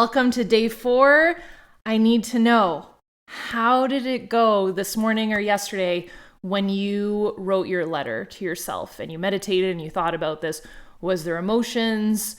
welcome to day 4. I need to know, how did it go this morning or yesterday when you wrote your letter to yourself and you meditated and you thought about this? Was there emotions?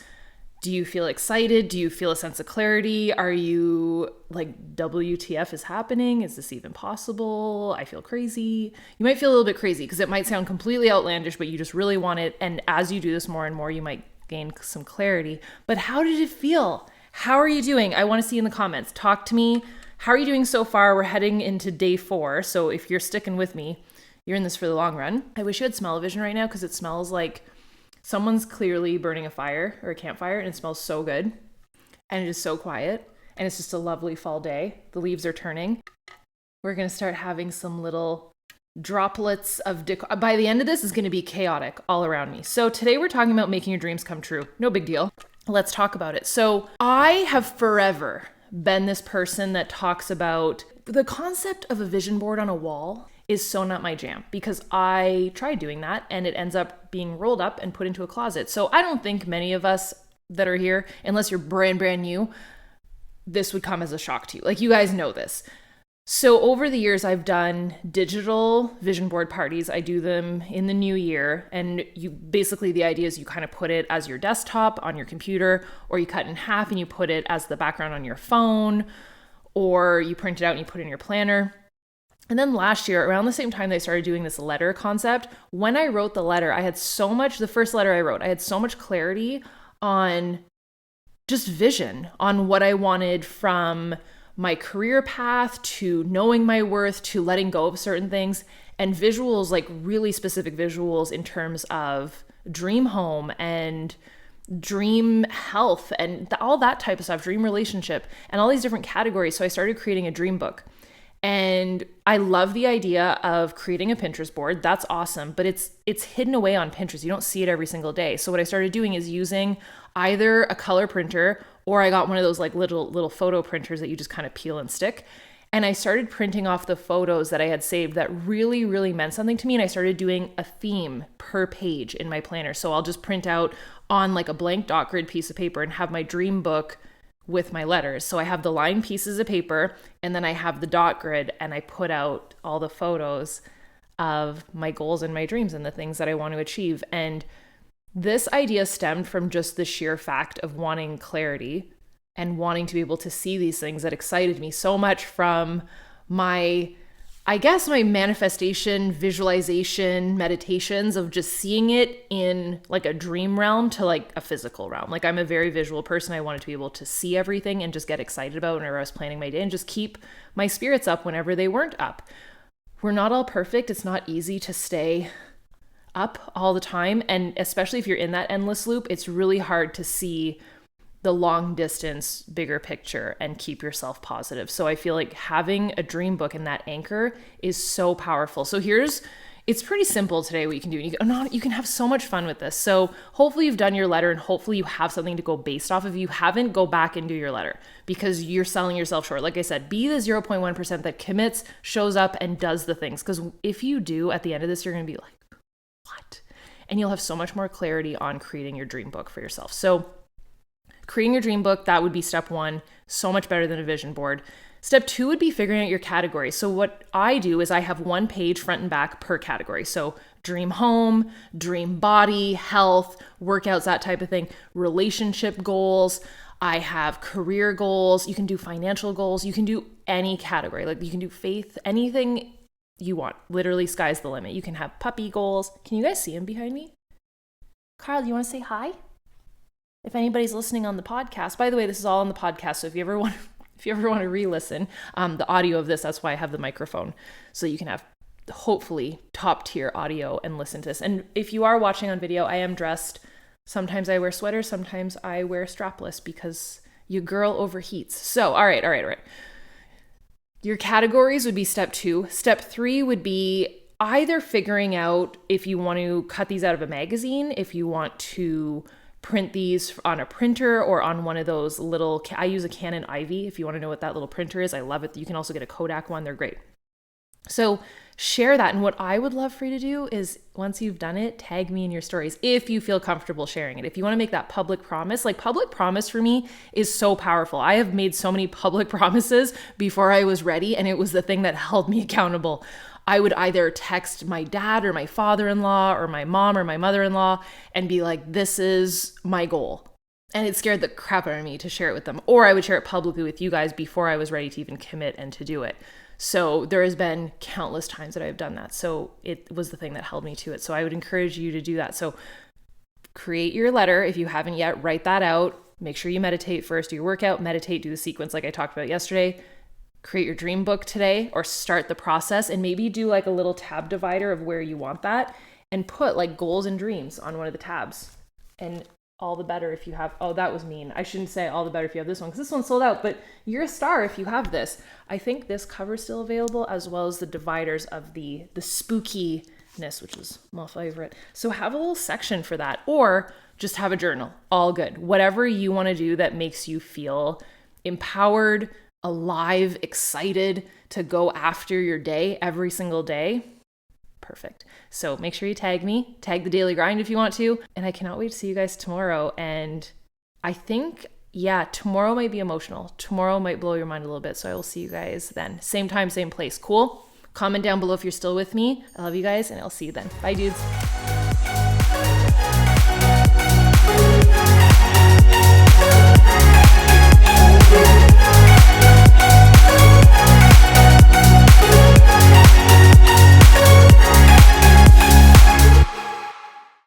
Do you feel excited? Do you feel a sense of clarity? Are you like, WTF is happening? Is this even possible? I feel crazy. You might feel a little bit crazy because it might sound completely outlandish, but you just really want it. And as you do this more and more, you might gain some clarity. But how did it feel? How are you doing? I want to see in the comments. Talk to me. How are you doing so far? We're heading into day 4. So if you're sticking with me, you're in this for the long run. I wish you had smell-o-vision right now because it smells like someone's clearly burning a fire or a campfire, and it smells so good. And it is so quiet. And it's just a lovely fall day. The leaves are turning. We're going to start having some little droplets of by the end of this is going to be chaotic all around me. So today we're talking about making your dreams come true. No big deal. Let's talk about it. So I have forever been this person that talks about the concept of a vision board on a wall is so not my jam because I tried doing that and it ends up being rolled up and put into a closet. So I don't think many of us that are here, unless you're brand new, this would come as a shock to you. Like, you guys know this. So over the years, I've done digital vision board parties. I do them in the new year. And you basically, the idea is you kind of put it as your desktop on your computer, or you cut it in half and you put it as the background on your phone, or you print it out and you put it in your planner. And then last year, around the same time that I started doing this letter concept, when I wrote the letter, I had so much, the first letter I wrote, I had so much clarity on just vision, on what I wanted from my career path to knowing my worth to letting go of certain things, and visuals, like really specific visuals in terms of dream home and dream health and all that type of stuff, dream relationship and all these different categories. So I started creating a dream book. And I love the idea of creating a Pinterest board. That's awesome, but it's hidden away on Pinterest. You don't see it every single day. So what I started doing is using either a color printer, or I got one of those like little photo printers that you just kind of peel and stick. And I started printing off the photos that I had saved that really, really meant something to me. And I started doing a theme per page in my planner. So I'll just print out on like a blank dot grid piece of paper and have my dream book with my letters. So I have the lined pieces of paper and then I have the dot grid and I put out all the photos of my goals and my dreams and the things that I want to achieve. And this idea stemmed from just the sheer fact of wanting clarity and wanting to be able to see these things that excited me so much from my manifestation, visualization, meditations of just seeing it in like a dream realm to like a physical realm. Like, I'm a very visual person. I wanted to be able to see everything and just get excited about whenever I was planning my day and just keep my spirits up whenever they weren't up. We're not all perfect. It's not easy to stay up all the time. And especially if you're in that endless loop, it's really hard to see the long distance, bigger picture and keep yourself positive. So I feel like having a dream book and that anchor is so powerful. So it's pretty simple today what you can do. You can have so much fun with this. So hopefully you've done your letter and hopefully you have something to go based off of. If you haven't, go back and do your letter because you're selling yourself short. Like I said, be the 0.1% that commits, shows up and does the things. Because if you do, at the end of this, you're going to be like, what? And you'll have so much more clarity on creating your dream book for yourself. So creating your dream book, that would be step 1, so much better than a vision board. Step 2 would be figuring out your category. So what I do is I have one page front and back per category. So dream home, dream body, health, workouts, that type of thing, relationship goals. I have career goals. You can do financial goals. You can do any category. Like, you can do faith, anything you want. Literally, sky's the limit. You can have puppy goals. Can you guys see him behind me? Carl, you want to say hi? If anybody's listening on the podcast, by the way, this is all on the podcast. So if you ever want to re-listen, the audio of this, that's why I have the microphone. So you can have hopefully top tier audio and listen to this. And if you are watching on video, I am dressed. Sometimes I wear sweaters. Sometimes I wear strapless because your girl overheats. So, all right. Your categories would be step 2. Step 3 would be either figuring out if you want to cut these out of a magazine, if you want to print these on a printer or on one of those little, I use a Canon Ivy if you want to know what that little printer is. I love it. You can also get a Kodak one. They're great. So share that. And what I would love for you to do is, once you've done it, tag me in your stories if you feel comfortable sharing it. If you want to make that public promise, like public promise for me is so powerful. I have made so many public promises before I was ready, and it was the thing that held me accountable. I would either text my dad or my father-in-law or my mom or my mother-in-law and be like, this is my goal. And it scared the crap out of me to share it with them. Or I would share it publicly with you guys before I was ready to even commit and to do it. So there has been countless times that I've done that. So it was the thing that held me to it. So I would encourage you to do that. So create your letter. If you haven't yet, write that out. Make sure you meditate first. Do your workout, meditate, do the sequence like I talked about yesterday. Create your dream book today, or start the process, and maybe do like a little tab divider of where you want that, and put like goals and dreams on one of the tabs. And all the better if you have, oh, that was mean. I shouldn't say all the better if you have this one, because this one's sold out, but you're a star if you have this. I think this cover is still available, as well as the dividers of the spookiness, which is my favorite. So have a little section for that, or just have a journal. All good. Whatever you want to do that makes you feel empowered, alive, excited to go after your day every single day. Perfect. So make sure you tag me, tag the Daily Grind if you want to. And I cannot wait to see you guys tomorrow. And I think, tomorrow might be emotional. Tomorrow might blow your mind a little bit. So I will see you guys then. Same time, same place. Cool? Comment down below if you're still with me. I love you guys, and I'll see you then. Bye, dudes.